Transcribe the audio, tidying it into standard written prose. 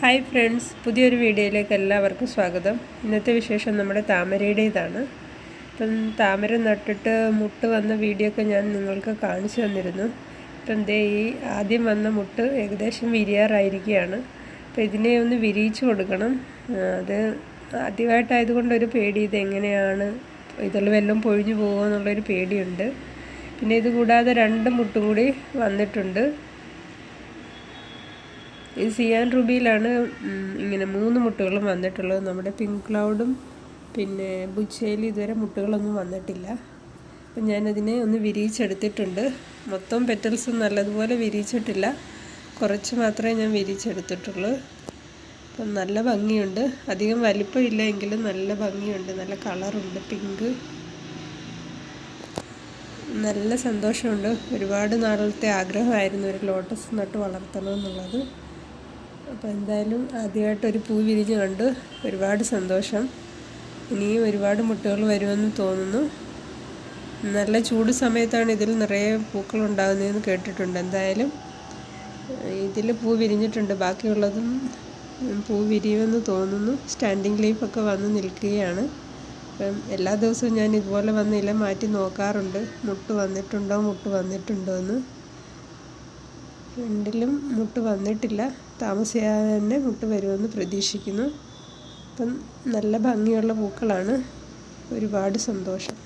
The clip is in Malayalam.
ഹായ് ഫ്രണ്ട്സ്, പുതിയൊരു വീഡിയോയിലേക്ക് എല്ലാവർക്കും സ്വാഗതം. ഇന്നത്തെ വിശേഷം നമ്മുടെ താമരയുടേതാണ്. ഇപ്പം താമര നട്ടിട്ട് മുട്ട് വന്ന വീഡിയോ ഒക്കെ ഞാൻ നിങ്ങൾക്ക് കാണിച്ചു തന്നിരുന്നു. ഇപ്പം ഈ ആദ്യം വന്ന മുട്ട് ഏകദേശം വിരിയാറായിരിക്കുകയാണ്. അപ്പോൾ ഇതിനെ ഒന്ന് വിരിയിച്ചു കൊടുക്കണം. അത് ആദ്യമായിട്ടായതുകൊണ്ട് ഒരു പേടി, ഇതെങ്ങനെയാണ്, ഇതെല്ലാം വല്ലതും പൊഴിഞ്ഞു പോകുമോ എന്നുള്ളൊരു പേടിയുണ്ട്. പിന്നെ ഇത് കൂടാതെ 2 മുട്ടും കൂടി വന്നിട്ടുണ്ട്. ഈ സിയാൻ റുബിയിലാണ് ഇങ്ങനെ 3 മുട്ടുകളും വന്നിട്ടുള്ളത്. നമ്മുടെ പിങ്ക് ക്ലൗഡും പിന്നെ ബുച്ചയിൽ ഇതുവരെ മുട്ടുകളൊന്നും വന്നിട്ടില്ല. അപ്പം ഞാനതിനെ ഒന്ന് വിരിയിച്ചെടുത്തിട്ടുണ്ട്. മൊത്തം പെറ്റൽസ് നല്ലതുപോലെ വിരിയിച്ചിട്ടില്ല, കുറച്ച് മാത്രമേ ഞാൻ വിരിയിച്ചെടുത്തിട്ടുള്ളൂ. അപ്പം നല്ല ഭംഗിയുണ്ട്. അധികം വലിപ്പമില്ല എങ്കിലും നല്ല ഭംഗിയുണ്ട്, നല്ല കളറുണ്ട്. പിങ്ക് നല്ല സന്തോഷമുണ്ട്. ഒരുപാട് നാളത്തെ ആഗ്രഹമായിരുന്നു ഒരു ലോട്ടസ് നട്ട് വളർത്തണമെന്നുള്ളത്. അപ്പോൾ എന്തായാലും ആദ്യമായിട്ടൊരു പൂ വിരിഞ്ഞ് കണ്ട് ഒരുപാട് സന്തോഷം. ഇനിയും ഒരുപാട് മുട്ടുകൾ വരുമെന്ന് തോന്നുന്നു. നല്ല ചൂട് സമയത്താണ് ഇതിൽ നിറയെ പൂക്കൾ ഉണ്ടാകുന്നതെന്ന് കേട്ടിട്ടുണ്ട്. എന്തായാലും ഇതിൽ പൂ വിരിഞ്ഞിട്ടുണ്ട്, ബാക്കിയുള്ളതും പൂ വിരിയുമെന്ന് തോന്നുന്നു. സ്റ്റാൻഡിങ് ലീഫൊക്കെ വന്ന് നിൽക്കുകയാണ്. അപ്പം എല്ലാ ദിവസവും ഞാൻ ഇതുപോലെ വന്ന് ഇല മാറ്റി നോക്കാറുണ്ട്, മുട്ട് വന്നിട്ടുണ്ടോ എന്ന്. രണ്ടിലും മുട്ട് വന്നിട്ടില്ല, താമസിയാതെ തന്നെ മുട്ട് വരുമെന്ന് പ്രതീക്ഷിക്കുന്നു. അപ്പം നല്ല ഭംഗിയുള്ള പൂക്കളാണ്, ഒരുപാട് സന്തോഷം.